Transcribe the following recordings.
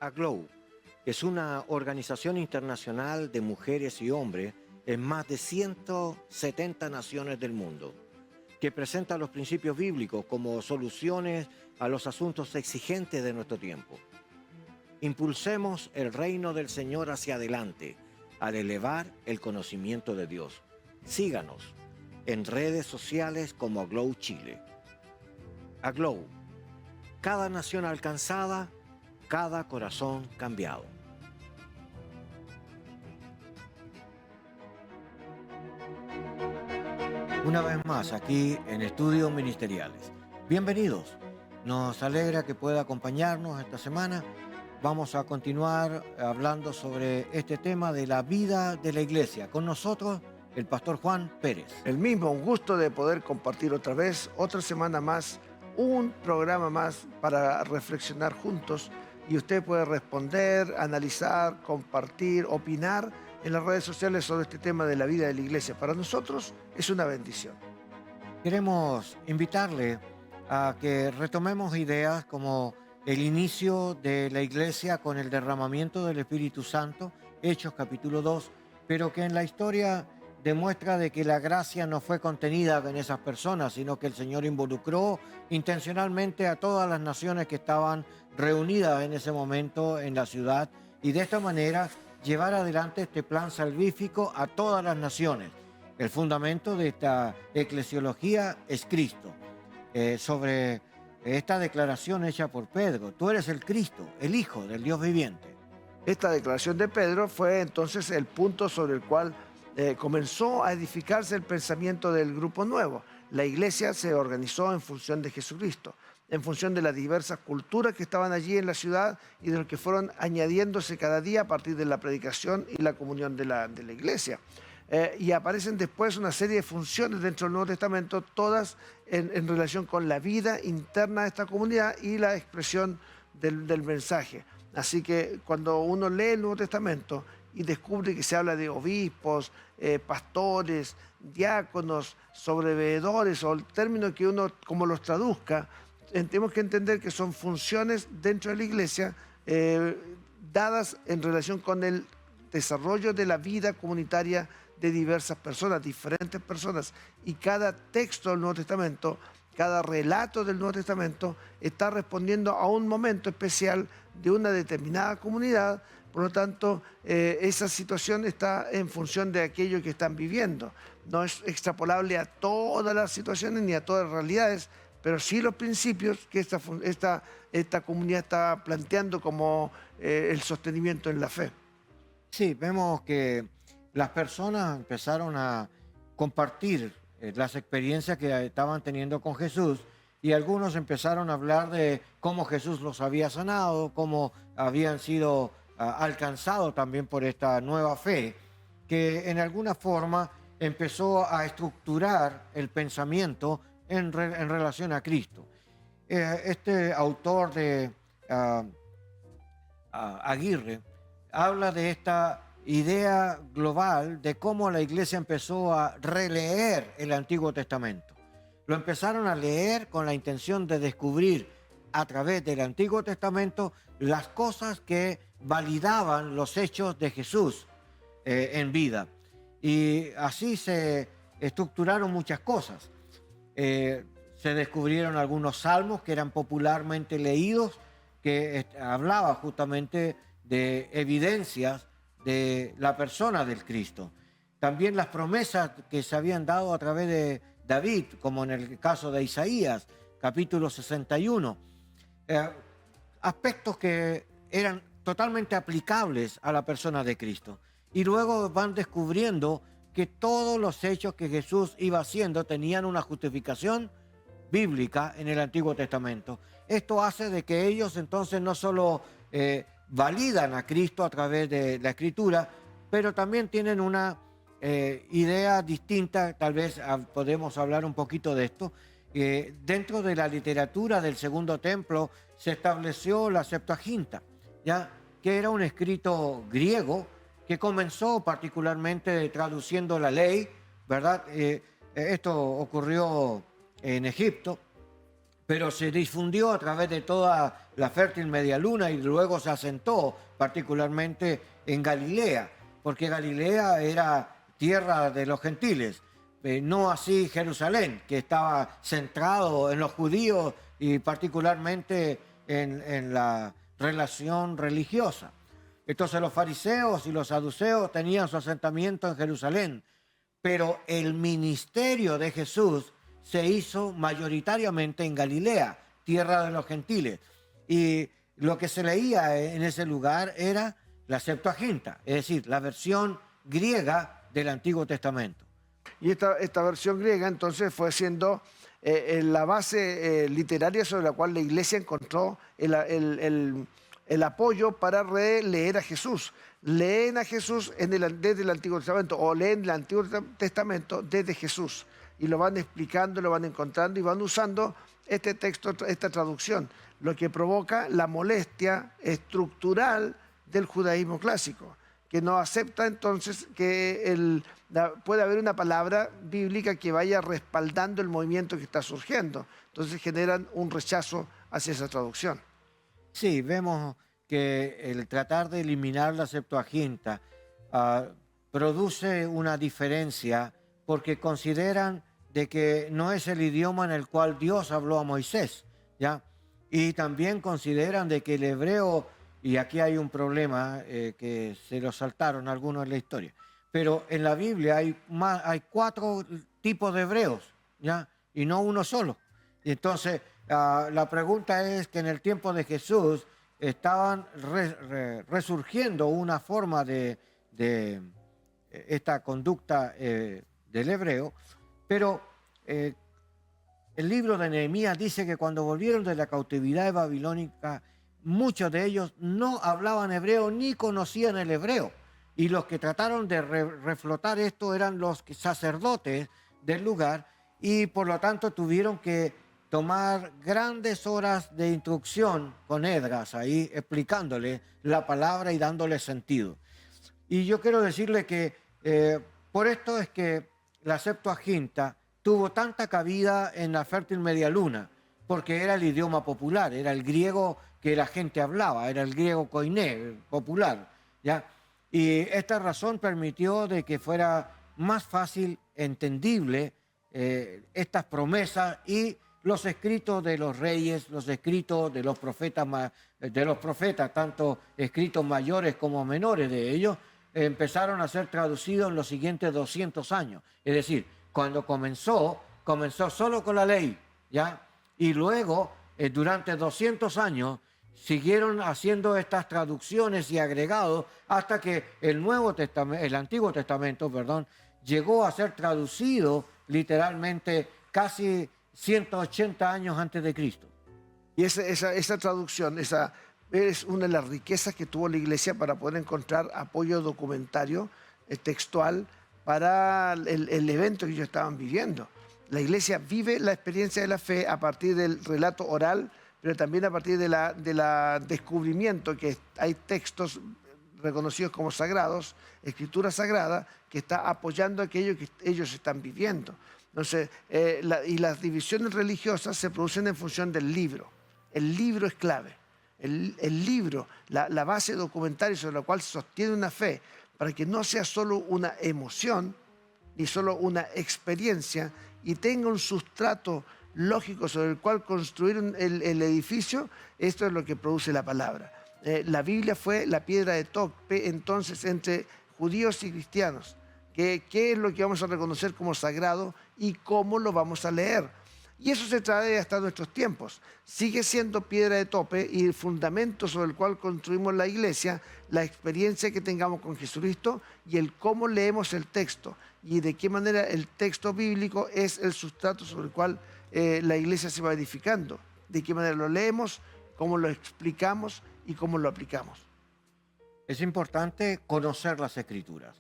AGLOW es una organización internacional de mujeres y hombres en más de 170 naciones del mundo, que presenta los principios bíblicos como soluciones a los asuntos exigentes de nuestro tiempo. Impulsemos el reino del Señor hacia adelante al elevar el conocimiento de Dios. Síganos en redes sociales como AGLOW Chile. AGLOW, cada nación alcanzada, cada corazón cambiado. Una vez más aquí en Estudios Ministeriales. Bienvenidos. Nos alegra que pueda acompañarnos esta semana. Vamos a continuar hablando sobre este tema de la vida de la iglesia. Con nosotros, el pastor Juan Pérez. El mismo, un gusto de poder compartir otra vez, otra semana más, un programa más para reflexionar juntos y usted puede responder, analizar, compartir, opinar en las redes sociales sobre este tema de la vida de la iglesia. Para nosotros es una bendición. Queremos invitarle a que retomemos ideas como el inicio de la iglesia con el derramamiento del Espíritu Santo, Hechos capítulo 2, pero que en la historia demuestra de que la gracia no fue contenida en esas personas, sino que el Señor involucró intencionalmente a todas las naciones que estaban reunidas en ese momento en la ciudad y de esta manera llevar adelante este plan salvífico a todas las naciones. El fundamento de esta eclesiología es Cristo. Sobre esta declaración hecha por Pedro, tú eres el Cristo, el Hijo del Dios viviente. Esta declaración de Pedro fue entonces el punto sobre el cual comenzó a edificarse el pensamiento del grupo nuevo. La iglesia se organizó en función de Jesucristo, en función de las diversas culturas que estaban allí en la ciudad y de lo que fueron añadiéndose cada día a partir de la predicación y la comunión de la iglesia. Y aparecen después una serie de funciones dentro del Nuevo Testamento, todas en relación con la vida interna de esta comunidad y la expresión del mensaje. Así que cuando uno lee el Nuevo Testamento y descubre que se habla de obispos, pastores, diáconos, sobreveedores, o el término que uno como los traduzca, tenemos que entender que son funciones dentro de la iglesia dadas en relación con el desarrollo de la vida comunitaria de diversas personas, diferentes personas. Y cada texto del Nuevo Testamento, cada relato del Nuevo Testamento está respondiendo a un momento especial de una determinada comunidad. Por lo tanto, esa situación está en función de aquello que están viviendo. No es extrapolable a todas las situaciones ni a todas las realidades, pero sí los principios que esta comunidad está planteando como el sostenimiento en la fe. Sí, vemos que las personas empezaron a compartir las experiencias que estaban teniendo con Jesús y algunos empezaron a hablar de cómo Jesús los había sanado, cómo habían sido alcanzados también por esta nueva fe, que en alguna forma empezó a estructurar el pensamiento en relación a Cristo. Este autor de Aguirre habla de esta idea global de cómo la iglesia empezó a releer el Antiguo Testamento. Lo empezaron a leer con la intención de descubrir a través del Antiguo Testamento las cosas que validaban los hechos de Jesús en vida. Y así se estructuraron muchas cosas. Se descubrieron algunos salmos que eran popularmente leídos, que hablaba justamente de evidencias de la persona del Cristo. También las promesas que se habían dado a través de David, como en el caso de Isaías, capítulo 61. Aspectos que eran totalmente aplicables a la persona de Cristo. Y luego van descubriendo que todos los hechos que Jesús iba haciendo tenían una justificación bíblica en el Antiguo Testamento. Esto hace de que ellos entonces no solo validan a Cristo a través de la Escritura, pero también tienen una idea distinta, tal vez podemos hablar un poquito de esto. Dentro de la literatura del Segundo Templo se estableció la Septuaginta, ¿ya? Que era un escrito griego que comenzó particularmente traduciendo la ley, ¿verdad? Esto ocurrió en Egipto, pero se difundió a través de toda la fértil media luna y luego se asentó particularmente en Galilea, porque Galilea era tierra de los gentiles, no así Jerusalén, que estaba centrado en los judíos y particularmente en la relación religiosa. Entonces los fariseos y los saduceos tenían su asentamiento en Jerusalén, pero el ministerio de Jesús se hizo mayoritariamente en Galilea, tierra de los gentiles. Y lo que se leía en ese lugar era la Septuaginta, es decir, la versión griega del Antiguo Testamento. Y esta versión griega entonces fue siendo la base literaria sobre la cual la iglesia encontró el apoyo para releer a Jesús. Leen a Jesús desde el Antiguo Testamento o leen el Antiguo Testamento desde Jesús. Y lo van explicando, lo van encontrando y van usando este texto, esta traducción, lo que provoca la molestia estructural del judaísmo clásico, que no acepta entonces que puede haber una palabra bíblica que vaya respaldando el movimiento que está surgiendo. Entonces generan un rechazo hacia esa traducción. Sí, vemos que el tratar de eliminar la Septuaginta produce una diferencia porque consideran de que no es el idioma en el cual Dios habló a Moisés, ¿ya? Y también consideran de que el hebreo, y aquí hay un problema que se lo saltaron algunos en la historia, pero en la Biblia hay 4 tipos de hebreos, ¿ya? Y no uno solo. Y entonces la pregunta es que en el tiempo de Jesús estaban resurgiendo una forma de esta conducta del hebreo, pero el libro de Nehemías dice que cuando volvieron de la cautividad babilónica, muchos de ellos no hablaban hebreo ni conocían el hebreo. Y los que trataron de reflotar esto eran los sacerdotes del lugar y por lo tanto tuvieron que tomar grandes horas de instrucción con Esdras ahí explicándole la palabra y dándole sentido. Y yo quiero decirle que por esto es que la Septuaginta tuvo tanta cabida en la fértil media luna, porque era el idioma popular, era el griego que la gente hablaba, era el griego koiné, popular, ¿ya? Y esta razón permitió de que fuera más fácil entendible estas promesas y los escritos de los reyes, los escritos de los profetas, tanto escritos mayores como menores de ellos, empezaron a ser traducidos en los siguientes 200 años. Es decir, cuando comenzó solo con la ley, ¿ya? Y luego, durante 200 años, siguieron haciendo estas traducciones y agregados hasta que el Antiguo Testamento, llegó a ser traducido literalmente casi 180 años antes de Cristo. Y esa traducción, esa es una de las riquezas que tuvo la iglesia para poder encontrar apoyo documentario, textual, para el evento que ellos estaban viviendo. La iglesia vive la experiencia de la fe a partir del relato oral, pero también a partir del descubrimiento que hay textos reconocidos como sagrados, escritura sagrada, que está apoyando aquello que ellos están viviendo. Entonces, y las divisiones religiosas se producen en función del libro. El libro es clave. El libro, la base documentaria sobre la cual se sostiene una fe, para que no sea solo una emoción, ni solo una experiencia, y tenga un sustrato lógico sobre el cual construir el edificio, esto es lo que produce la palabra. La Biblia fue la piedra de tope entonces entre judíos y cristianos. ¿Qué es lo que vamos a reconocer como sagrado y cómo lo vamos a leer? Y eso se trae hasta nuestros tiempos. Sigue siendo piedra de tope y el fundamento sobre el cual construimos la iglesia, la experiencia que tengamos con Jesucristo y el cómo leemos el texto y de qué manera el texto bíblico es el sustrato sobre el cual la iglesia se va edificando. De qué manera lo leemos, cómo lo explicamos y cómo lo aplicamos. Es importante conocer las Escrituras.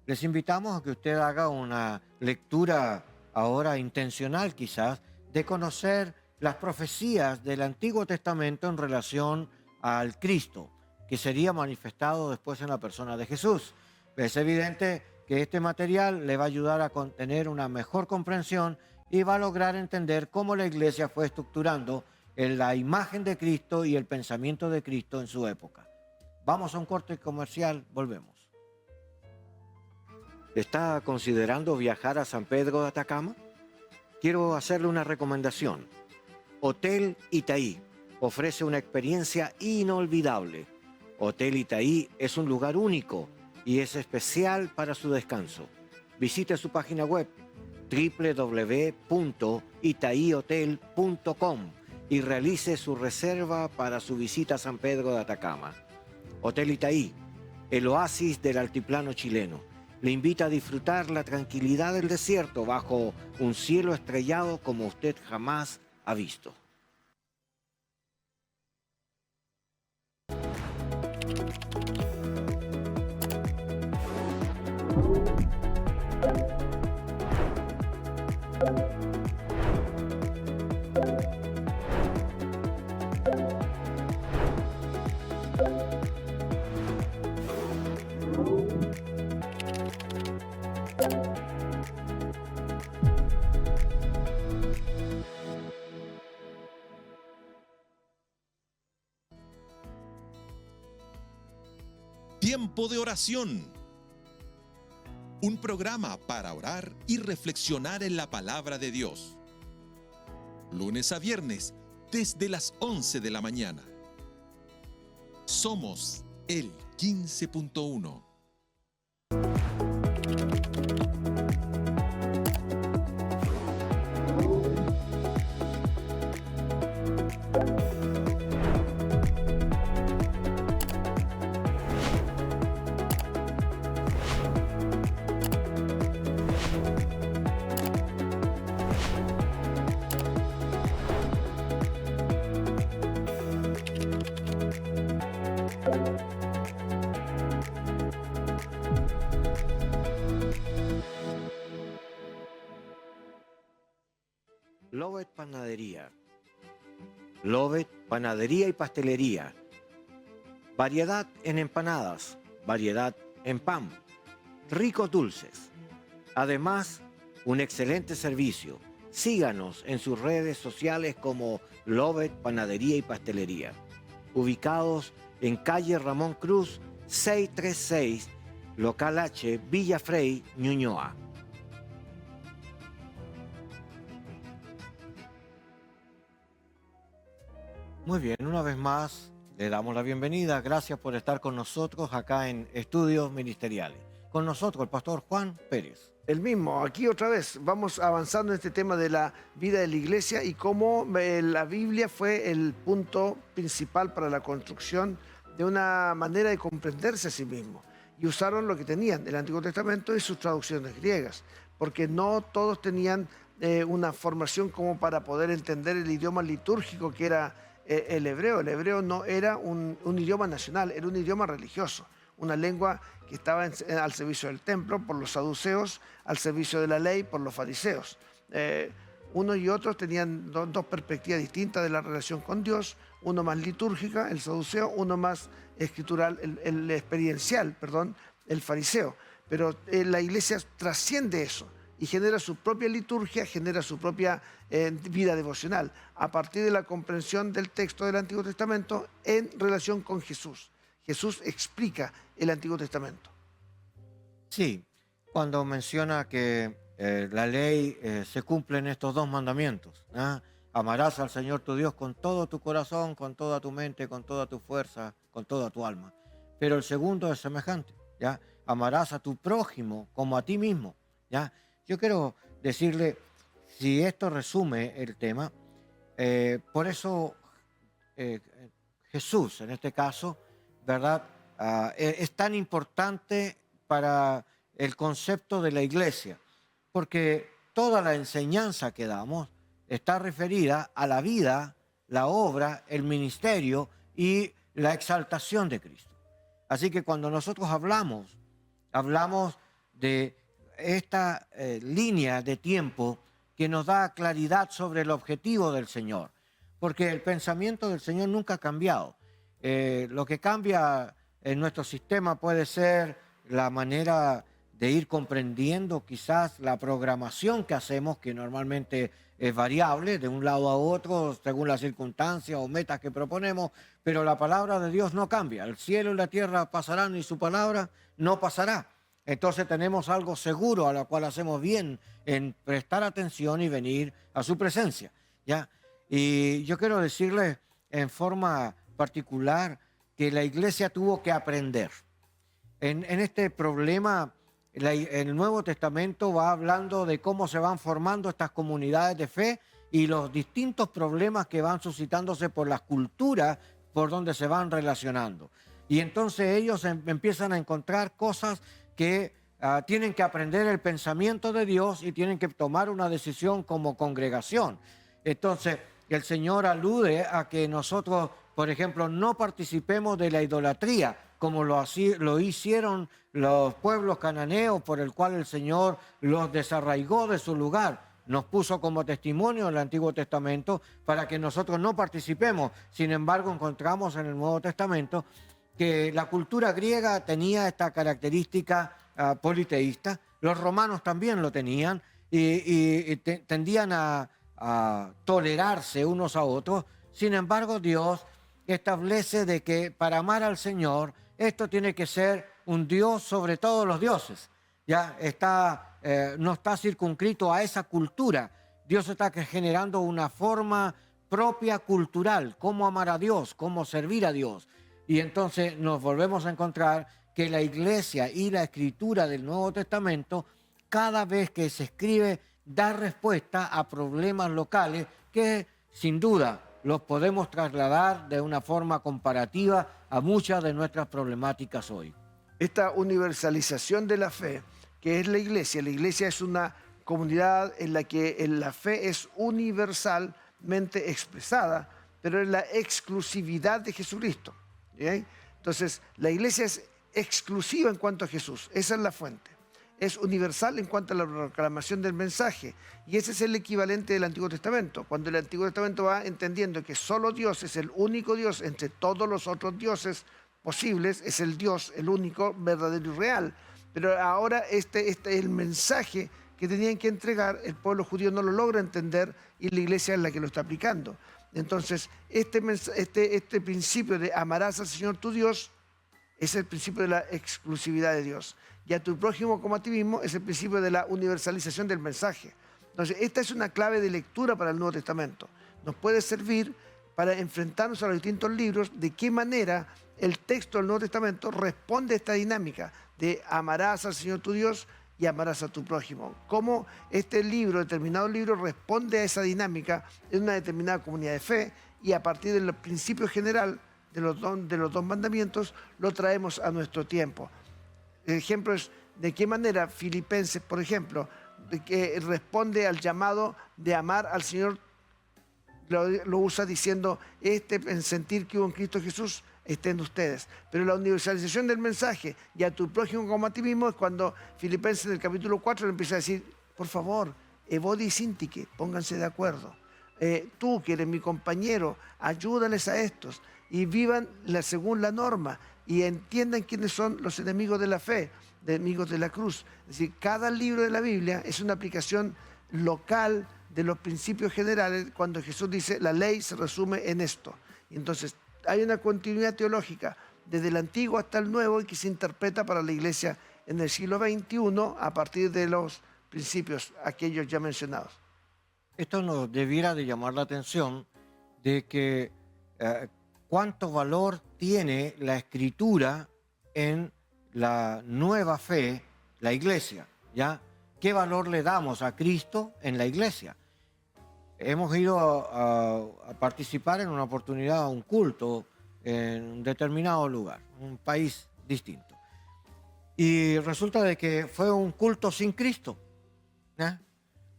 Les invitamos a que usted haga una lectura ahora intencional quizás de conocer las profecías del Antiguo Testamento en relación al Cristo, que sería manifestado después en la persona de Jesús. Es evidente que este material le va a ayudar a tener una mejor comprensión y va a lograr entender cómo la iglesia fue estructurando en la imagen de Cristo y el pensamiento de Cristo en su época. Vamos a un corte comercial, volvemos. ¿Está considerando viajar a San Pedro de Atacama? Quiero hacerle una recomendación. Hotel Itaí ofrece una experiencia inolvidable. Hotel Itaí es un lugar único y es especial para su descanso. Visite su página web www.itaihotel.com y realice su reserva para su visita a San Pedro de Atacama. Hotel Itaí, el oasis del altiplano chileno, le invita a disfrutar la tranquilidad del desierto bajo un cielo estrellado como usted jamás ha visto. Tiempo de oración. Un programa para orar y reflexionar en la palabra de Dios. Lunes a viernes, desde las 11 de la mañana. Somos el 15.1. Lovet Panadería. Lovet Panadería y Pastelería. Variedad en empanadas, variedad en pan, ricos dulces. Además, un excelente servicio. Síganos en sus redes sociales como Lovet Panadería y Pastelería. Ubicados en calle Ramón Cruz, 636, Local H, Villa Frey, Ñuñoa. Muy bien, una vez más le damos la bienvenida. Gracias por estar con nosotros acá en Estudios Ministeriales. Con nosotros el pastor Juan Pérez. El mismo, aquí otra vez, vamos avanzando en este tema de la vida de la iglesia y cómo la Biblia fue el punto principal para la construcción de una manera de comprenderse a sí mismo. Y usaron lo que tenían, el Antiguo Testamento y sus traducciones griegas, porque no todos tenían una formación como para poder entender el idioma litúrgico que era el hebreo. El hebreo no era un idioma nacional, era un idioma religioso, una lengua que estaba al servicio del templo por los saduceos, al servicio de la ley por los fariseos. Unos y otros tenían dos perspectivas distintas de la relación con Dios, uno más litúrgica, el saduceo, uno más escritural, el experiencial, perdón, el fariseo. Pero la iglesia trasciende eso y genera su propia liturgia, genera su propia vida devocional, a partir de la comprensión del texto del Antiguo Testamento en relación con Jesús. Jesús explica el Antiguo Testamento. Sí, cuando menciona que la ley se cumple en estos dos mandamientos, ¿ah? Amarás al Señor tu Dios con todo tu corazón, con toda tu mente, con toda tu fuerza, con toda tu alma. Pero el segundo es semejante, ¿ya? Amarás a tu prójimo como a ti mismo, ¿ya? Yo quiero decirle, si esto resume el tema, por eso Jesús, en este caso, ¿verdad? Es tan importante para el concepto de la iglesia, porque toda la enseñanza que damos está referida a la vida, la obra, el ministerio y la exaltación de Cristo. Así que cuando nosotros hablamos de esta línea de tiempo que nos da claridad sobre el objetivo del Señor, porque el pensamiento del Señor nunca ha cambiado. Lo que cambia en nuestro sistema puede ser la manera de ir comprendiendo quizás la programación que hacemos, que normalmente es variable de un lado a otro según las circunstancias o metas que proponemos, pero la palabra de Dios no cambia. El cielo y la tierra pasarán y su palabra no pasará. Entonces tenemos algo seguro a lo cual hacemos bien en prestar atención y venir a su presencia, ¿ya? Y yo quiero decirles en forma particular que la iglesia tuvo que aprender. En este problema, el Nuevo Testamento va hablando de cómo se van formando estas comunidades de fe y los distintos problemas que van suscitándose por las culturas por donde se van relacionando. Y entonces ellos empiezan a encontrar cosas que tienen que aprender el pensamiento de Dios y tienen que tomar una decisión como congregación. Entonces, el Señor alude a que nosotros, por ejemplo, no participemos de la idolatría, como lo hicieron los pueblos cananeos, por el cual el Señor los desarraigó de su lugar. Nos puso como testimonio en el Antiguo Testamento para que nosotros no participemos. Sin embargo, encontramos en el Nuevo Testamento que la cultura griega tenía esta característica politeísta. Los romanos también lo tenían y tendían a tolerarse unos a otros. Sin embargo, Dios establece de que para amar al Señor, esto tiene que ser un Dios sobre todos los dioses. Ya no está circunscrito a esa cultura. Dios está generando una forma propia cultural, cómo amar a Dios, cómo servir a Dios. Y entonces nos volvemos a encontrar que la iglesia y la escritura del Nuevo Testamento, cada vez que se escribe, da respuesta a problemas locales que sin duda los podemos trasladar de una forma comparativa a muchas de nuestras problemáticas hoy. Esta universalización de la fe, que es la iglesia es una comunidad en la que la fe es universalmente expresada, pero en la exclusividad de Jesucristo. ¿Sí? Entonces, la iglesia es exclusiva en cuanto a Jesús, esa es la fuente. Es universal en cuanto a la proclamación del mensaje. Y ese es el equivalente del Antiguo Testamento. Cuando el Antiguo Testamento va entendiendo que solo Dios es el único Dios entre todos los otros dioses posibles, es el Dios, el único, verdadero y real. Pero ahora el mensaje que tenían que entregar, el pueblo judío no lo logra entender y la iglesia es la que lo está aplicando. Entonces, este principio de amarás al Señor tu Dios es el principio de la exclusividad de Dios. Y a tu prójimo como a ti mismo es el principio de la universalización del mensaje. Entonces, esta es una clave de lectura para el Nuevo Testamento. Nos puede servir para enfrentarnos a los distintos libros, de qué manera el texto del Nuevo Testamento responde a esta dinámica de amarás al Señor tu Dios y amarás a tu prójimo. Cómo este libro, determinado libro, responde a esa dinámica en una determinada comunidad de fe y a partir del principio general de los dos mandamientos lo traemos a nuestro tiempo. El ejemplo es de qué manera Filipenses, por ejemplo, que responde al llamado de amar al Señor, lo usa diciendo, en sentir que hubo en Cristo Jesús esté en ustedes. Pero la universalización del mensaje y a tu prójimo como a ti mismo es cuando Filipenses en el capítulo 4 le empieza a decir, por favor, Evodi y Sintique, pónganse de acuerdo. Tú que eres mi compañero, ayúdales a estos y vivan según la norma y entiendan quiénes son los enemigos de la fe, enemigos de la cruz. Es decir, cada libro de la Biblia es una aplicación local de los principios generales cuando Jesús dice la ley se resume en esto. Entonces hay una continuidad teológica desde el Antiguo hasta el Nuevo y que se interpreta para la iglesia en el siglo XXI a partir de los principios aquellos ya mencionados. Esto nos debiera de llamar la atención de que cuánto valor tiene la escritura en la nueva fe, la iglesia, ¿ya? ¿Qué valor le damos a Cristo en la iglesia? Hemos ido a participar en una oportunidad a un culto en un determinado lugar, un país distinto. Y resulta de que fue un culto sin Cristo. ¿Ya?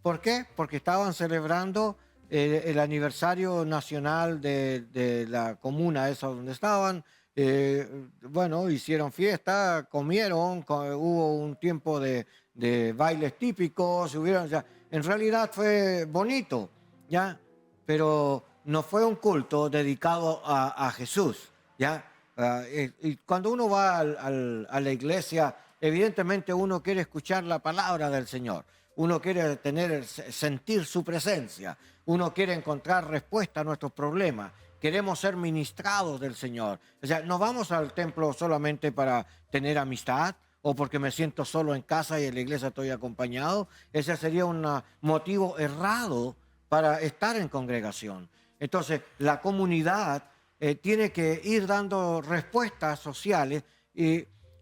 ¿Por qué? Porque estaban celebrando el aniversario nacional de la comuna esa donde estaban. Bueno, hicieron fiesta, comieron, hubo un tiempo de bailes típicos, en realidad fue bonito, ¿ya? Pero no fue un culto dedicado a Jesús, ¿ya? Y cuando uno va a la iglesia, evidentemente uno quiere escuchar la palabra del Señor. Uno quiere sentir su presencia. Uno quiere encontrar respuesta a nuestros problemas. Queremos ser ministrados del Señor. O sea, no vamos al templo solamente para tener amistad o porque me siento solo en casa y en la iglesia estoy acompañado. Ese sería un motivo errado para estar en congregación. Entonces, la comunidad tiene que ir dando respuestas sociales,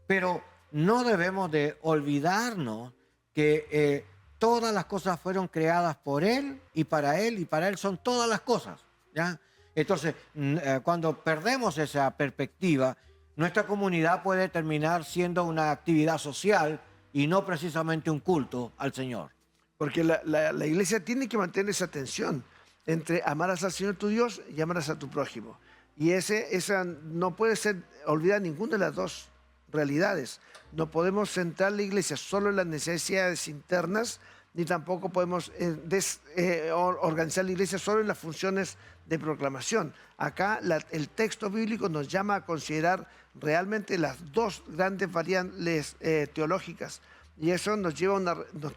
pero no debemos de olvidarnos que todas las cosas fueron creadas por Él y para Él son todas las cosas, ¿ya? Entonces, cuando perdemos esa perspectiva, nuestra comunidad puede terminar siendo una actividad social y no precisamente un culto al Señor. Porque la iglesia tiene que mantener esa tensión entre amarás al Señor tu Dios y amarás a tu prójimo. Y esa no puede ser olvidada ninguna de las dos realidades. No podemos centrar la iglesia solo en las necesidades internas, ni tampoco podemos organizar la iglesia solo en las funciones de proclamación. Acá el texto bíblico nos llama a considerar realmente las dos grandes variables teológicas. Y eso nos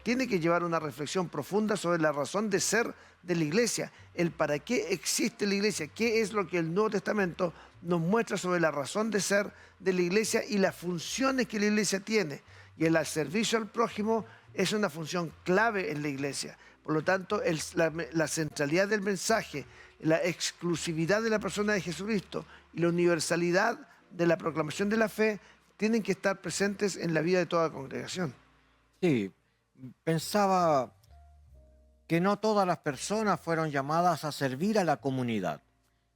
tiene que llevar a una reflexión profunda sobre la razón de ser de la iglesia, el para qué existe la iglesia, qué es lo que el Nuevo Testamento nos muestra sobre la razón de ser de la iglesia y las funciones que la iglesia tiene. Y el servicio al prójimo es una función clave en la iglesia. Por lo tanto, la centralidad del mensaje, la exclusividad de la persona de Jesucristo y la universalidad de la proclamación de la fe tienen que estar presentes en la vida de toda congregación. Sí, pensaba que no todas las personas fueron llamadas a servir a la comunidad.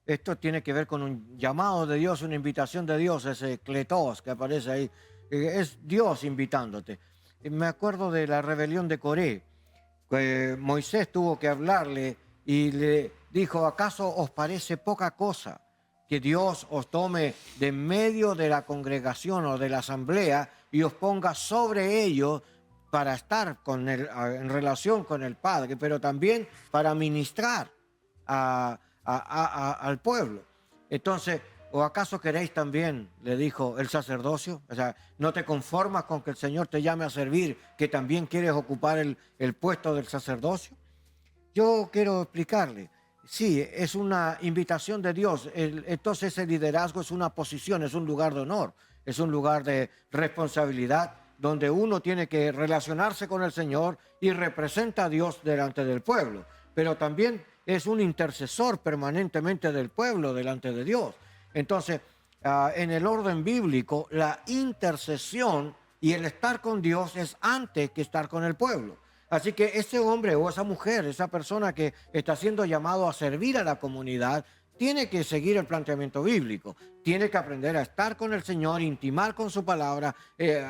Esto tiene que ver con un llamado de Dios, una invitación de Dios, ese kletos que aparece ahí. Es Dios invitándote. Me acuerdo de la rebelión de Coré, que Moisés tuvo que hablarle y le dijo, ¿acaso os parece poca cosa que Dios os tome de medio de la congregación o de la asamblea y os ponga sobre ellos para estar en relación con el Padre, pero también para ministrar al pueblo? Entonces, ¿o acaso queréis también, le dijo, el sacerdocio? O sea, ¿no te conformas con que el Señor te llame a servir, que también quieres ocupar el puesto del sacerdocio? Yo quiero explicarle, sí, es una invitación de Dios. Entonces ese liderazgo es una posición, es un lugar de honor, es un lugar de responsabilidad, donde uno tiene que relacionarse con el Señor y representa a Dios delante del pueblo, pero también es un intercesor permanentemente del pueblo delante de Dios. Entonces, en el orden bíblico, la intercesión y el estar con Dios es antes que estar con el pueblo. Así que ese hombre o esa mujer, esa persona que está siendo llamado a servir a la comunidad, tiene que seguir el planteamiento bíblico, tiene que aprender a estar con el Señor, intimar con su palabra,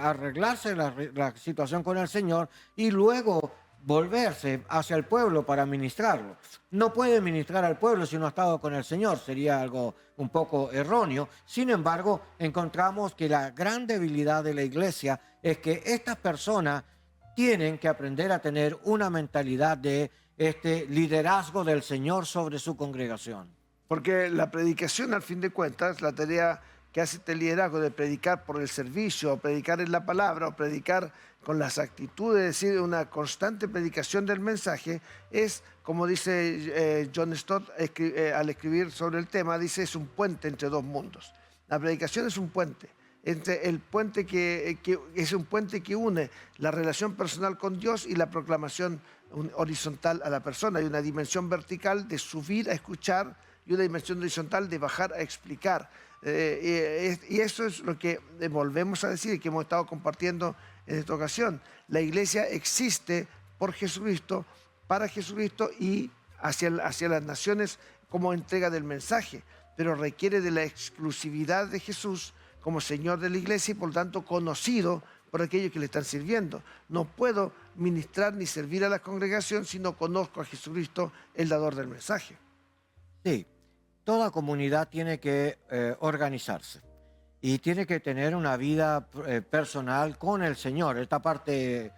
arreglarse la situación con el Señor y luego volverse hacia el pueblo para ministrarlo. No puede ministrar al pueblo si no ha estado con el Señor, sería algo un poco erróneo. Sin embargo, encontramos que la gran debilidad de la iglesia es que estas personas tienen que aprender a tener una mentalidad de este liderazgo del Señor sobre su congregación. Porque la predicación, al fin de cuentas, la tarea que hace este liderazgo de predicar por el servicio, o predicar en la palabra, o predicar con las actitudes, es decir, una constante predicación del mensaje, es, como dice John Stott al escribir sobre el tema, dice, es un puente entre dos mundos. La predicación es un puente, entre el puente que es un puente que une la relación personal con Dios y la proclamación horizontal a la persona. Hay una dimensión vertical de subir a escuchar y una dimensión horizontal de bajar a explicar. Y eso es lo que volvemos a decir y que hemos estado compartiendo en esta ocasión. La iglesia existe por Jesucristo, para Jesucristo y hacia las naciones como entrega del mensaje, pero requiere de la exclusividad de Jesús como Señor de la iglesia y por lo tanto conocido por aquellos que le están sirviendo. No puedo ministrar ni servir a la congregación si no conozco a Jesucristo, el dador del mensaje. Sí, toda comunidad tiene que organizarse y tiene que tener una vida personal con el Señor, esta parte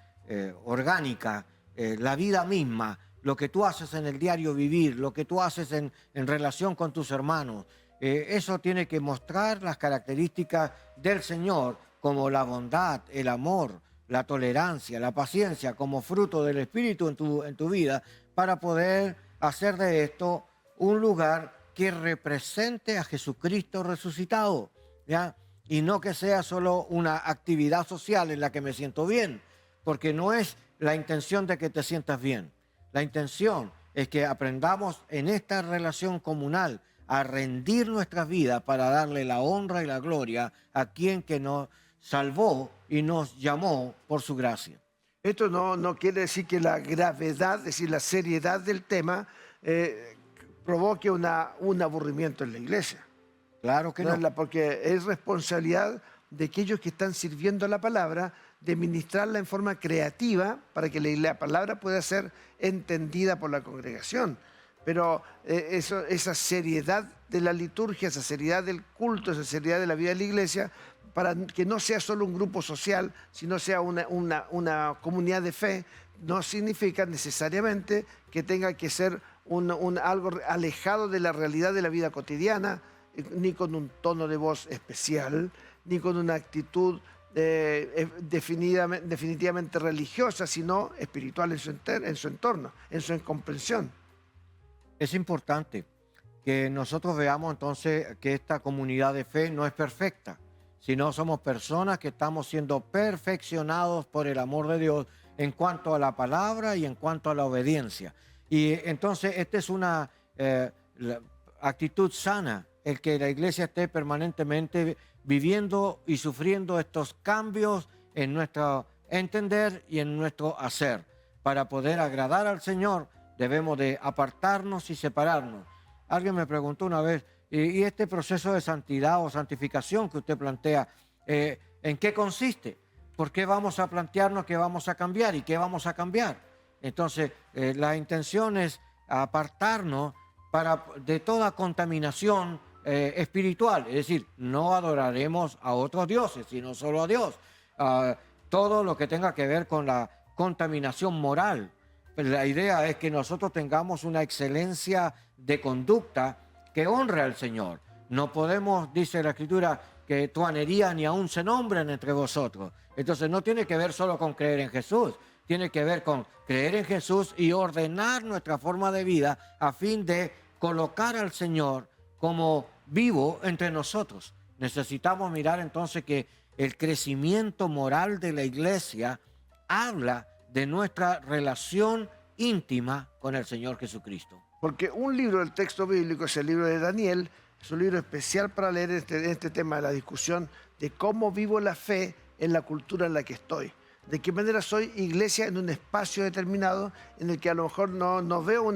orgánica, la vida misma, lo que tú haces en el diario vivir, lo que tú haces en relación con tus hermanos. Eso tiene que mostrar las características del Señor como la bondad, el amor, la tolerancia, la paciencia como fruto del Espíritu en tu vida, para poder hacer de esto un lugar que represente a Jesucristo resucitado, ¿ya? Y no que sea solo una actividad social en la que me siento bien, porque no es la intención de que te sientas bien. La intención es que aprendamos en esta relación comunal a rendir nuestras vidas para darle la honra y la gloria a quien que nos salvó y nos llamó por su gracia. Esto no quiere decir que la gravedad, es decir, la seriedad del tema, provoque un aburrimiento en la iglesia. Claro que no. Porque es responsabilidad de aquellos que están sirviendo la palabra de ministrarla en forma creativa para que la palabra pueda ser entendida por la congregación. Pero esa seriedad de la liturgia, esa seriedad del culto, esa seriedad de la vida de la iglesia, para que no sea solo un grupo social, sino sea una comunidad de fe, no significa necesariamente que tenga que ser algo alejado de la realidad de la vida cotidiana, ni con un tono de voz especial, ni con una actitud definitivamente religiosa, sino espiritual en su entorno, en su comprensión. Es importante que nosotros veamos entonces que esta comunidad de fe no es perfecta, sino somos personas que estamos siendo perfeccionados por el amor de Dios en cuanto a la palabra y en cuanto a la obediencia. Y entonces esta es una actitud sana, el que la iglesia esté permanentemente viviendo y sufriendo estos cambios en nuestro entender y en nuestro hacer. Para poder agradar al Señor debemos de apartarnos y separarnos. Alguien me preguntó una vez, ¿y este proceso de santidad o santificación que usted plantea, en qué consiste? ¿Por qué vamos a plantearnos que vamos a cambiar y qué vamos a cambiar? Entonces, la intención es apartarnos de toda contaminación espiritual, es decir, no adoraremos a otros dioses, sino solo a Dios. Todo lo que tenga que ver con la contaminación moral. La idea es que nosotros tengamos una excelencia de conducta que honre al Señor. No podemos, dice la Escritura, que truanería ni aún se nombren entre vosotros. Entonces no tiene que ver solo con creer en Jesús, tiene que ver con creer en Jesús y ordenar nuestra forma de vida a fin de colocar al Señor como vivo entre nosotros. Necesitamos mirar entonces que el crecimiento moral de la iglesia habla de nuestra relación íntima con el Señor Jesucristo. Porque un libro del texto bíblico es el libro de Daniel, es un libro especial para leer este tema de la discusión de cómo vivo la fe en la cultura en la que estoy. De qué manera soy iglesia en un espacio determinado en el que a lo mejor no veo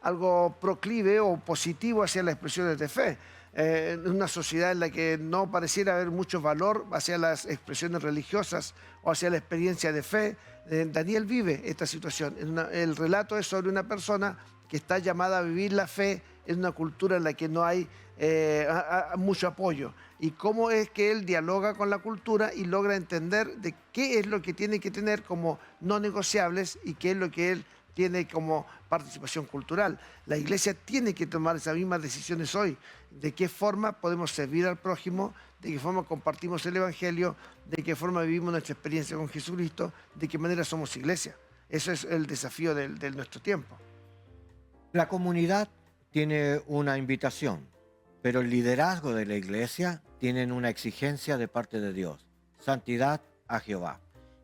algo proclive o positivo hacia las expresiones de fe. En una sociedad en la que no pareciera haber mucho valor hacia las expresiones religiosas o hacia la experiencia de fe, Daniel vive esta situación. El relato es sobre una persona que está llamada a vivir la fe en una cultura en la que no hay mucho apoyo. Y cómo es que él dialoga con la cultura y logra entender de qué es lo que tiene que tener como no negociables y qué es lo que él tiene como participación cultural. La iglesia tiene que tomar esas mismas decisiones hoy. De qué forma podemos servir al prójimo, de qué forma compartimos el evangelio, de qué forma vivimos nuestra experiencia con Jesucristo, de qué manera somos iglesia. Eso es el desafío de nuestro tiempo. La comunidad tiene una invitación, pero el liderazgo de la iglesia tiene una exigencia de parte de Dios: santidad a Jehová.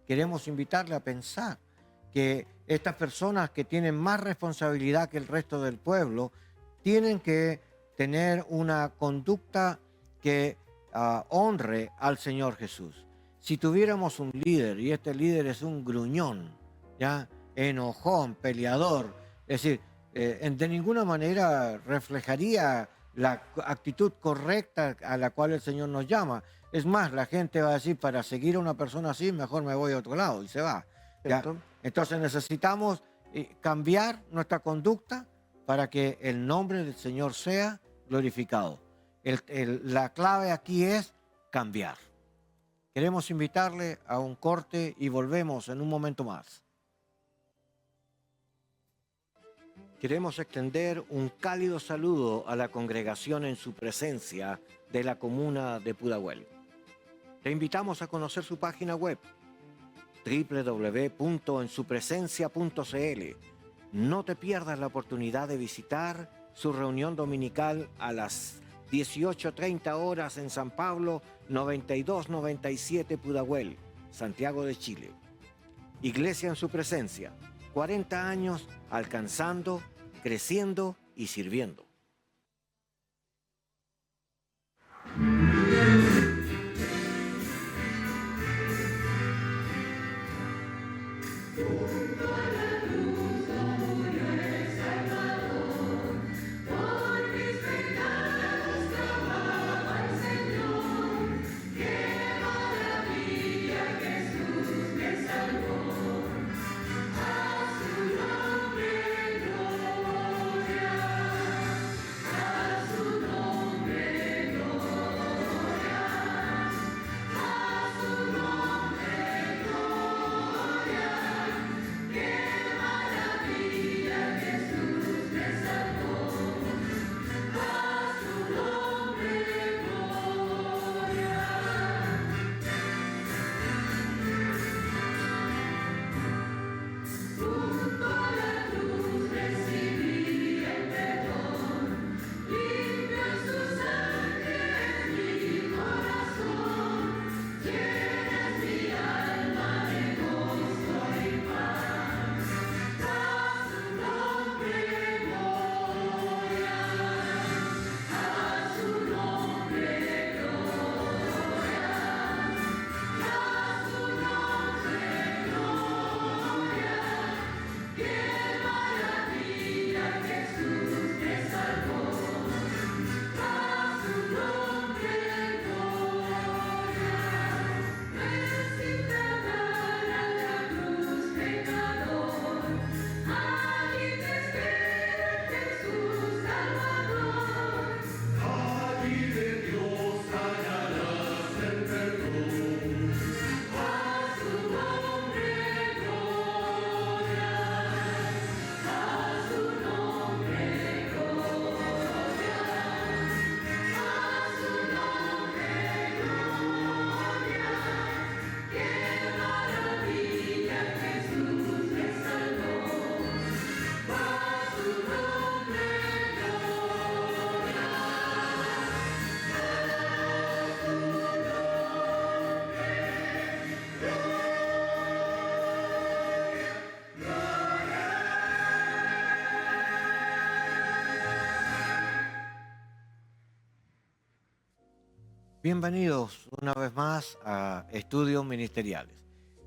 Queremos invitarle a pensar que estas personas que tienen más responsabilidad que el resto del pueblo tienen que tener una conducta que honre al Señor Jesús. Si tuviéramos un líder y este líder es un gruñón, ¿ya? Enojón, peleador, es decir, de ninguna manera reflejaría la actitud correcta a la cual el Señor nos llama. Es más, la gente va a decir, para seguir a una persona así, mejor me voy a otro lado, y se va, ¿ya? Entonces necesitamos cambiar nuestra conducta para que el nombre del Señor sea glorificado. La clave aquí es cambiar. Queremos invitarle a un corte y volvemos en un momento más. Queremos extender un cálido saludo a la congregación en su presencia de la comuna de Pudahuel. Te invitamos a conocer su página web www.ensupresencia.cl. No te pierdas la oportunidad de visitar su reunión dominical a las 18:30 horas en San Pablo 9297 Pudahuel, Santiago de Chile. Iglesia en su presencia, 40 años alcanzando, creciendo y sirviendo. Bienvenidos una vez más a Estudios Ministeriales.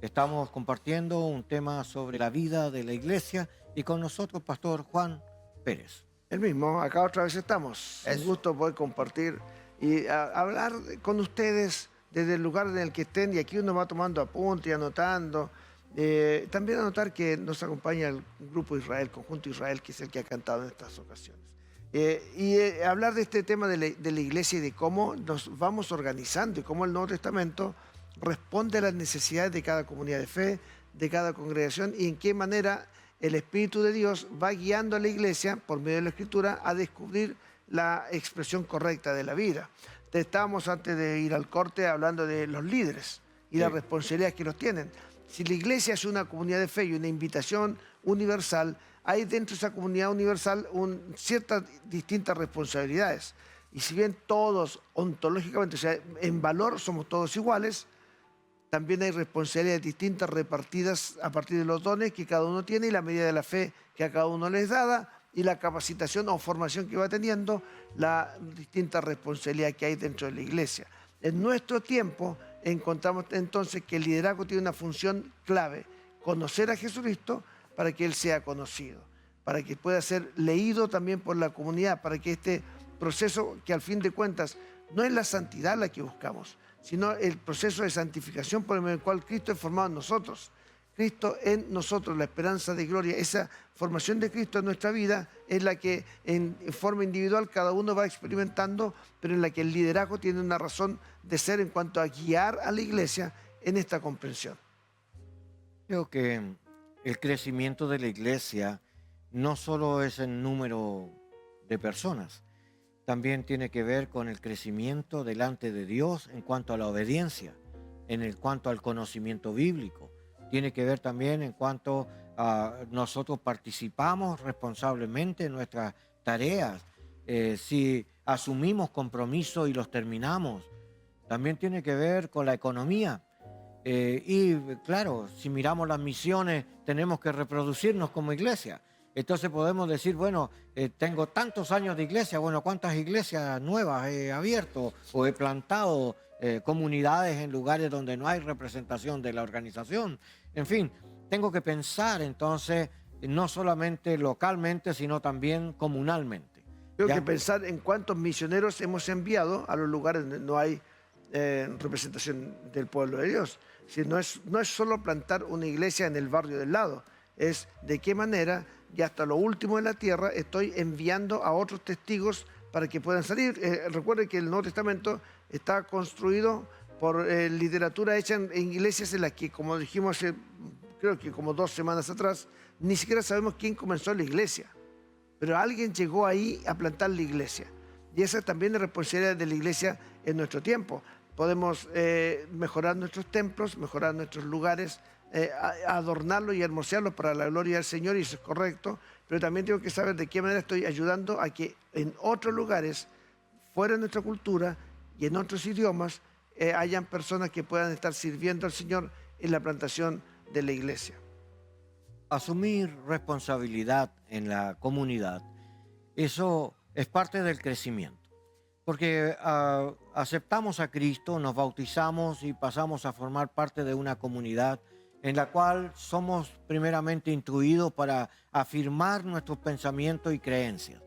Estamos compartiendo un tema sobre la vida de la iglesia y con nosotros Pastor Juan Pérez. El mismo, acá otra vez estamos. Es un gusto poder compartir y hablar con ustedes desde el lugar en el que estén, y aquí uno va tomando apuntes y anotando. También anotar que nos acompaña el Grupo Israel, Conjunto Israel, que es el que ha cantado en estas ocasiones. Hablar de este tema de la iglesia y de cómo nos vamos organizando y cómo el Nuevo Testamento responde a las necesidades de cada comunidad de fe, de cada congregación, y en qué manera el Espíritu de Dios va guiando a la iglesia por medio de la Escritura a descubrir la expresión correcta de la vida. Estábamos antes de ir al corte hablando de los líderes y las responsabilidades que los tienen. Si la iglesia es una comunidad de fe y una invitación universal, hay dentro de esa comunidad universal ciertas distintas responsabilidades. Y si bien todos ontológicamente, o sea, en valor somos todos iguales, también hay responsabilidades distintas repartidas a partir de los dones que cada uno tiene y la medida de la fe que a cada uno les dada y la capacitación o formación que va teniendo, la distinta responsabilidad que hay dentro de la iglesia. En nuestro tiempo encontramos entonces que el liderazgo tiene una función clave: conocer a Jesucristo para que Él sea conocido, para que pueda ser leído también por la comunidad, para que este proceso, que al fin de cuentas no es la santidad la que buscamos, sino el proceso de santificación por el cual Cristo es formado en nosotros. Cristo en nosotros, la esperanza de gloria, esa formación de Cristo en nuestra vida es la que en forma individual cada uno va experimentando, pero en la que el liderazgo tiene una razón de ser en cuanto a guiar a la iglesia en esta comprensión. Creo que el crecimiento de la iglesia no solo es el número de personas, también tiene que ver con el crecimiento delante de Dios en cuanto a la obediencia. en cuanto al conocimiento bíblico. Tiene que ver también en cuanto a nosotros participamos responsablemente en nuestras tareas, si asumimos compromisos y los terminamos. También tiene que ver con la economía. Y claro, si miramos las misiones, tenemos que reproducirnos como iglesia. Entonces podemos decir, bueno, tengo tantos años de iglesia, bueno, ¿cuántas iglesias nuevas he abierto o he plantado comunidades en lugares donde no hay representación de la organización? En fin, tengo que pensar entonces no solamente localmente, sino también comunalmente. Tengo ¿Ya? que pensar en cuántos misioneros hemos enviado a los lugares donde no hay representación del pueblo de Dios. Si no es solo plantar una iglesia en el barrio del lado, es de qué manera y hasta lo último de la tierra estoy enviando a otros testigos para que puedan salir. Recuerden que el Nuevo Testamento está construido por literatura hecha en iglesias en las que, como dijimos creo que como 2 semanas atrás, ni siquiera sabemos quién comenzó la iglesia, pero alguien llegó ahí a plantar la iglesia. Y esa también es responsabilidad de la iglesia en nuestro tiempo. Podemos mejorar nuestros templos, mejorar nuestros lugares, adornarlos y hermosearlos para la gloria del Señor, y eso es correcto, pero también tengo que saber de qué manera estoy ayudando a que en otros lugares, fuera de nuestra cultura y en otros idiomas, hayan personas que puedan estar sirviendo al Señor en la plantación de la iglesia. Asumir responsabilidad en la comunidad, eso es parte del crecimiento. Porque aceptamos a Cristo, nos bautizamos y pasamos a formar parte de una comunidad en la cual somos primeramente instruidos para afirmar nuestros pensamientos y creencias.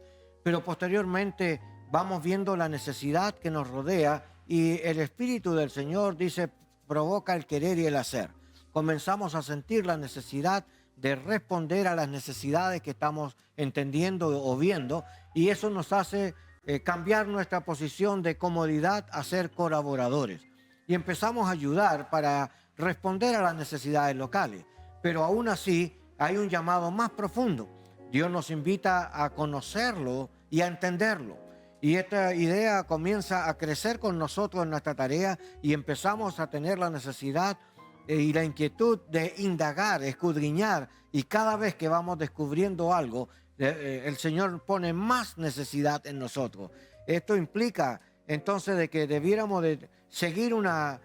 Pero posteriormente vamos viendo la necesidad que nos rodea y el Espíritu del Señor dice, provoca el querer y el hacer. Comenzamos a sentir la necesidad de responder a las necesidades que estamos entendiendo o viendo, y eso nos hace cambiar nuestra posición de comodidad a ser colaboradores. Y empezamos a ayudar para responder a las necesidades locales. Pero aún así hay un llamado más profundo. Dios nos invita a conocerlo y a entenderlo. Y esta idea comienza a crecer con nosotros en nuestra tarea y empezamos a tener la necesidad y la inquietud de indagar, escudriñar, y cada vez que vamos descubriendo algo, el Señor pone más necesidad en nosotros. Esto implica entonces de que debiéramos de seguir una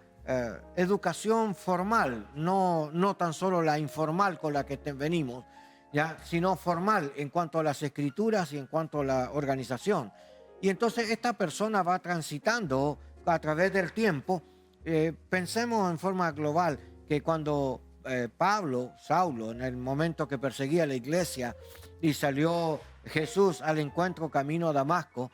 educación formal, no tan solo la informal con la que venimos, ¿ya? Sino formal en cuanto a las escrituras y en cuanto a la organización. Y entonces esta persona va transitando a través del tiempo. Pensemos en forma global que cuando Saulo, en el momento que perseguía a la iglesia y salió Jesús al encuentro camino a Damasco,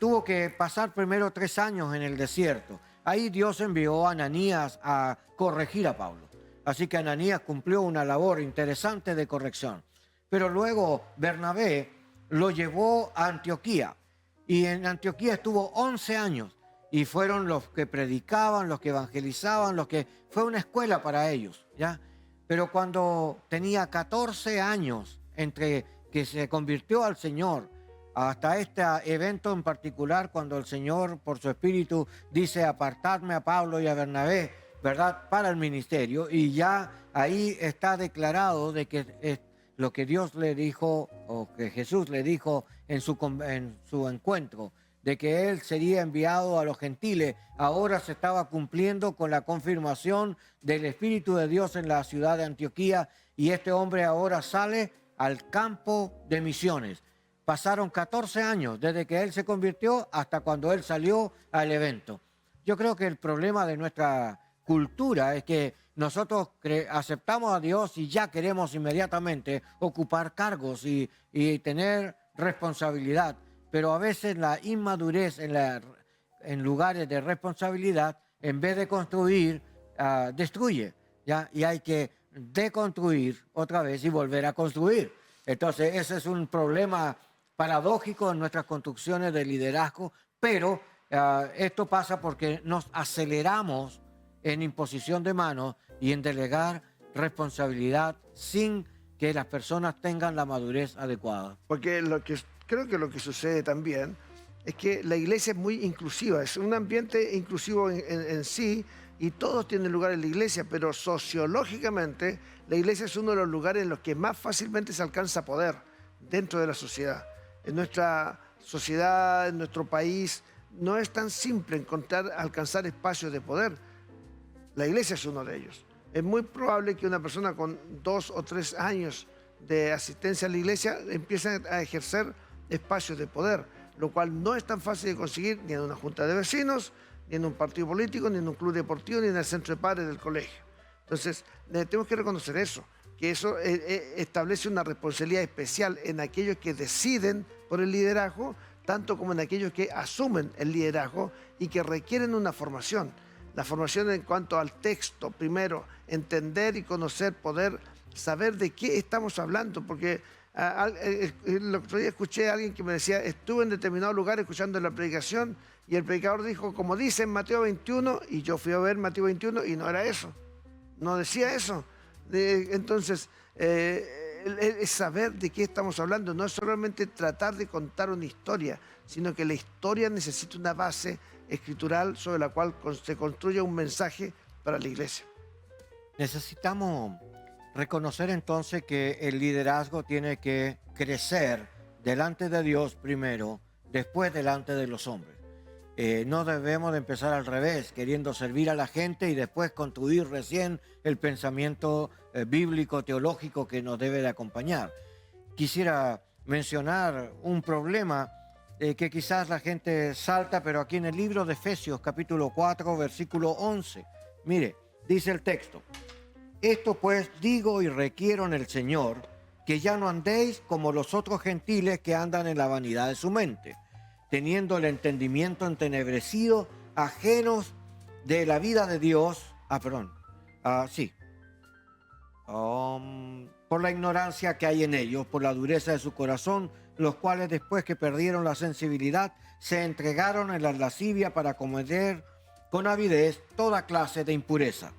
tuvo que pasar primero 3 años en el desierto. Ahí Dios envió a Ananías a corregir a Pablo. Así que Ananías cumplió una labor interesante de corrección. Pero luego Bernabé lo llevó a Antioquía. Y en Antioquía estuvo 11 años. Y fueron los que predicaban, los que evangelizaban, fue una escuela para ellos, ¿ya? Pero cuando tenía 14 años, entre que se convirtió al Señor, hasta este evento en particular, cuando el Señor, por su Espíritu, dice apartarme a Pablo y a Bernabé, ¿verdad?, para el ministerio, y ya ahí está declarado de que lo que Dios le dijo, o que Jesús le dijo en su encuentro, de que él sería enviado a los gentiles, ahora se estaba cumpliendo con la confirmación del Espíritu de Dios en la ciudad de Antioquía, y este hombre ahora sale al campo de misiones. Pasaron 14 años desde que él se convirtió hasta cuando él salió al evento. Yo creo que el problema de nuestra cultura es que nosotros aceptamos a Dios y ya queremos inmediatamente ocupar cargos y tener responsabilidad. Pero a veces la inmadurez en lugares de responsabilidad, en vez de construir, destruye, ¿ya? Y hay que deconstruir otra vez y volver a construir. Entonces ese es un problema paradójico en nuestras construcciones de liderazgo, pero esto pasa porque nos aceleramos en imposición de manos y en delegar responsabilidad sin que las personas tengan la madurez adecuada. Porque creo que lo que sucede también es que la iglesia es muy inclusiva, es un ambiente inclusivo en sí, y todos tienen lugar en la iglesia, pero sociológicamente la iglesia es uno de los lugares en los que más fácilmente se alcanza poder dentro de la sociedad. En nuestra sociedad, en nuestro país, no es tan simple alcanzar espacios de poder. La iglesia es uno de ellos. Es muy probable que una persona con 2 o 3 años de asistencia a la iglesia empiece a ejercer espacios de poder, lo cual no es tan fácil de conseguir ni en una junta de vecinos, ni en un partido político, ni en un club deportivo, ni en el centro de padres del colegio. Entonces, tenemos que reconocer eso, que eso establece una responsabilidad especial en aquellos que deciden por el liderazgo, tanto como en aquellos que asumen el liderazgo y que requieren una formación. La formación en cuanto al texto, primero, entender y conocer, poder saber de qué estamos hablando, porque el otro día escuché a alguien que me decía, estuve en determinado lugar escuchando la predicación y el predicador dijo, como dice en Mateo 21, y yo fui a ver Mateo 21 y no era eso, no decía eso. Entonces, es saber de qué estamos hablando, no es solamente tratar de contar una historia, sino que la historia necesita una base escritural sobre la cual se construye un mensaje para la iglesia. Necesitamos reconocer entonces que el liderazgo tiene que crecer delante de Dios primero, después delante de los hombres. No debemos de empezar al revés, queriendo servir a la gente y después construir recién el pensamiento bíblico, teológico que nos debe de acompañar. Quisiera mencionar un problema que quizás la gente salta, pero aquí en el libro de Efesios, capítulo 4, versículo 11. Mire, dice el texto: esto pues digo y requiero en el Señor, que ya no andéis como los otros gentiles que andan en la vanidad de su mente, teniendo el entendimiento entenebrecido, ajenos de la vida de Dios, por la ignorancia que hay en ellos, por la dureza de su corazón, los cuales después que perdieron la sensibilidad, se entregaron en la lascivia para cometer con avidez toda clase de impureza.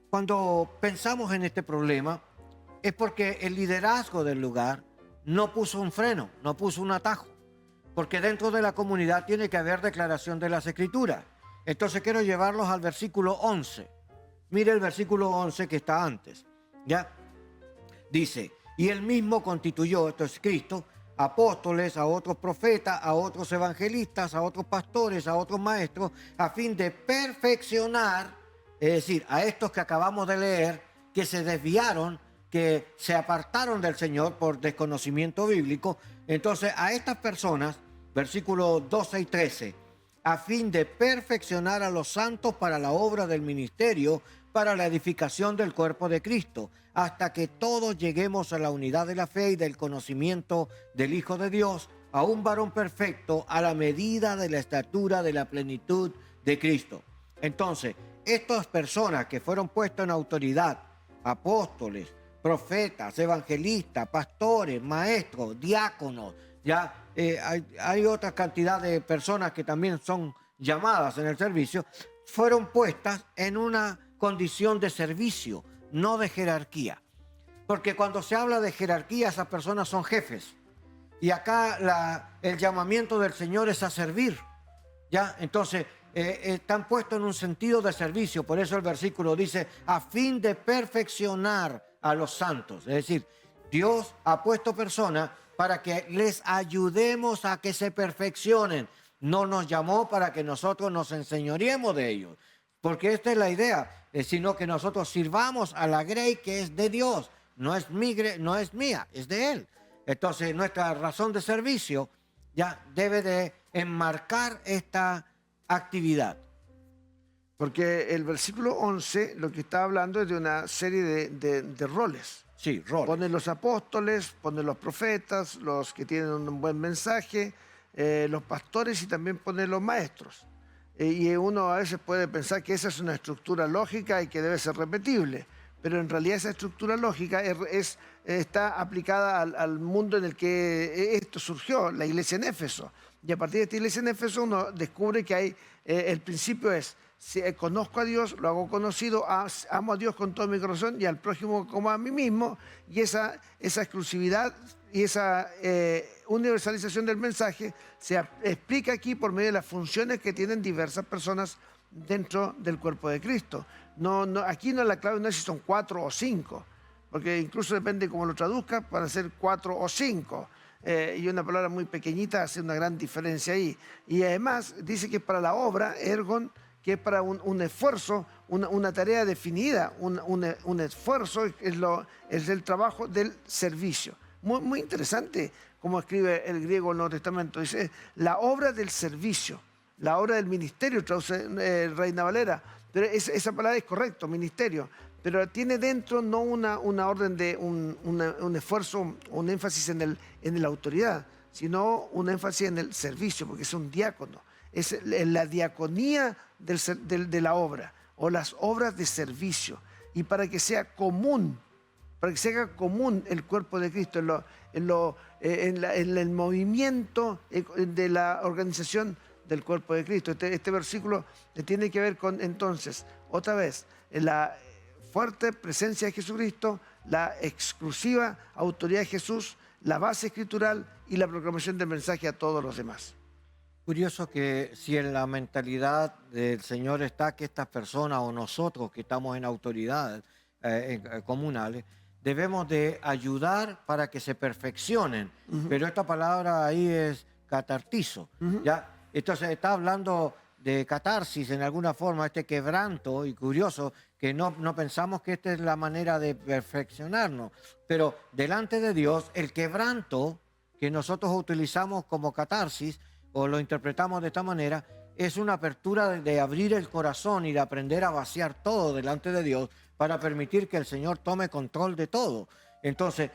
Cuando pensamos en este problema, es porque el liderazgo del lugar no puso un freno, no puso un atajo, porque dentro de la comunidad tiene que haber declaración de las Escrituras. Entonces quiero llevarlos al versículo 11. Mire el versículo 11 que está antes, ¿ya? Dice, y él mismo constituyó, esto es Cristo, apóstoles, a otros profetas, a otros evangelistas, a otros pastores, a otros maestros, a fin de perfeccionar, es decir, a estos que acabamos de leer, que se desviaron, que se apartaron del Señor por desconocimiento bíblico. Entonces, a estas personas, versículos 12 y 13, a fin de perfeccionar a los santos para la obra del ministerio, para la edificación del cuerpo de Cristo, hasta que todos lleguemos a la unidad de la fe y del conocimiento del Hijo de Dios, a un varón perfecto, a la medida de la estatura de la plenitud de Cristo. Entonces, estas personas que fueron puestas en autoridad, apóstoles, profetas, evangelistas, pastores, maestros, diáconos, ya hay otra cantidad de personas que también son llamadas en el servicio, fueron puestas en una condición de servicio, no de jerarquía. Porque cuando se habla de jerarquía, esas personas son jefes. Y acá el llamamiento del Señor es a servir, ¿ya? Entonces, están puestos en un sentido de servicio. Por eso el versículo dice, a fin de perfeccionar a los santos. Es decir, Dios ha puesto personas para que les ayudemos a que se perfeccionen. No nos llamó para que nosotros nos enseñoreemos de ellos, porque esta es la idea, sino que nosotros sirvamos a la grey que es de Dios. No es mía, es de Él. Entonces, nuestra razón de servicio ya debe de enmarcar esta actividad. Porque el versículo 11 lo que está hablando es de una serie de roles. Sí, roles. Pone los apóstoles, pone los profetas, los que tienen un buen mensaje, los pastores y también pone los maestros. Y uno a veces puede pensar que esa es una estructura lógica y que debe ser repetible, pero en realidad esa estructura lógica está aplicada al mundo en el que esto surgió, la iglesia en Éfeso. Y a partir de esta iglesia en Éfeso uno descubre que hay, el principio es, si conozco a Dios, lo hago conocido, amo a Dios con todo mi corazón y al prójimo como a mí mismo, y esa exclusividad y esa universalización del mensaje se explica aquí por medio de las funciones que tienen diversas personas dentro del cuerpo de Cristo. Aquí no la clave no es si son 4 o 5, porque incluso depende cómo lo traduzca, para ser 4 o 5. Y una palabra muy pequeñita hace una gran diferencia ahí. Y además dice que para la obra, ergon, que es para un esfuerzo, una tarea definida, un esfuerzo, es el trabajo del servicio. Muy, muy interesante como escribe el griego el Nuevo Testamento. Dice, la obra del servicio, la obra del ministerio, traduce Reina Valera. Pero esa palabra es correcto, ministerio. Pero tiene dentro no una orden de un esfuerzo, un énfasis en la autoridad, sino un énfasis en el servicio, porque es un diácono. Es la diaconía de la obra, o las obras de servicio. Y para que sea común, para que se haga común el cuerpo de Cristo en el movimiento de la organización del cuerpo de Cristo. Este versículo tiene que ver con, entonces, otra vez, la fuerte presencia de Jesucristo, la exclusiva autoridad de Jesús, la base escritural y la proclamación del mensaje a todos los demás. Curioso que si en la mentalidad del Señor está que estas personas o nosotros que estamos en autoridad comunales, debemos de ayudar para que se perfeccionen. Pero esta palabra ahí es catartizo. ¿Ya? Entonces está hablando de catarsis en alguna forma, este quebranto, y curioso que no pensamos que esta es la manera de perfeccionarnos. Pero delante de Dios, el quebranto que nosotros utilizamos como catarsis, o lo interpretamos de esta manera, es una apertura de abrir el corazón y de aprender a vaciar todo delante de Dios para permitir que el Señor tome control de todo. Entonces,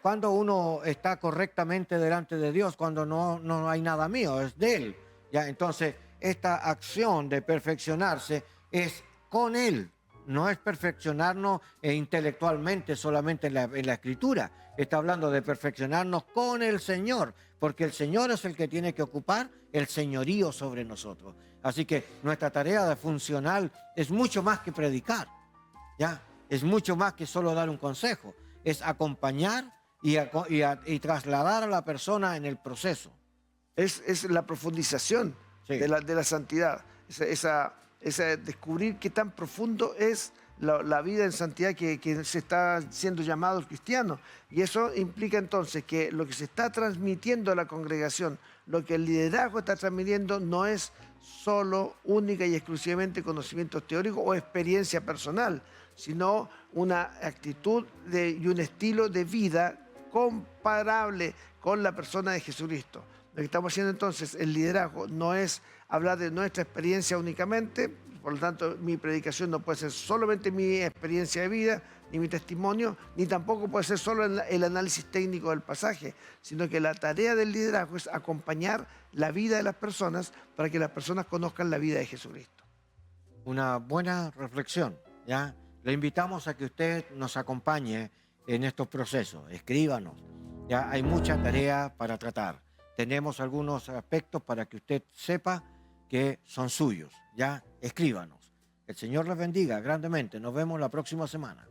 cuando uno está correctamente delante de Dios, cuando no hay nada mío, es de Él. ¿Ya? Entonces, esta acción de perfeccionarse es con Él. No es perfeccionarnos intelectualmente solamente en la Escritura. Está hablando de perfeccionarnos con el Señor, porque el Señor es el que tiene que ocupar el señorío sobre nosotros. Así que nuestra tarea de funcional es mucho más que predicar, ¿ya? Es mucho más que solo dar un consejo. Es acompañar y trasladar a la persona en el proceso. Es la profundización de la santidad. Esa descubrir qué tan profundo es la vida en santidad que se está siendo llamado el cristiano. Y eso implica entonces que lo que se está transmitiendo a la congregación, lo que el liderazgo está transmitiendo, no es solo, única y exclusivamente conocimientos teóricos o experiencia personal, sino una actitud y un estilo de vida comparable con la persona de Jesucristo. Lo que estamos haciendo entonces, el liderazgo, no es hablar de nuestra experiencia únicamente. Por lo tanto, mi predicación no puede ser solamente mi experiencia de vida, ni mi testimonio, ni tampoco puede ser solo el análisis técnico del pasaje, sino que la tarea del liderazgo es acompañar la vida de las personas para que las personas conozcan la vida de Jesucristo. Una buena reflexión, ¿ya? Le invitamos a que usted nos acompañe en estos procesos. Escríbanos, ya hay mucha tarea para tratar. Tenemos algunos aspectos para que usted sepa que son suyos. Ya, escríbanos. El Señor les bendiga grandemente. Nos vemos la próxima semana.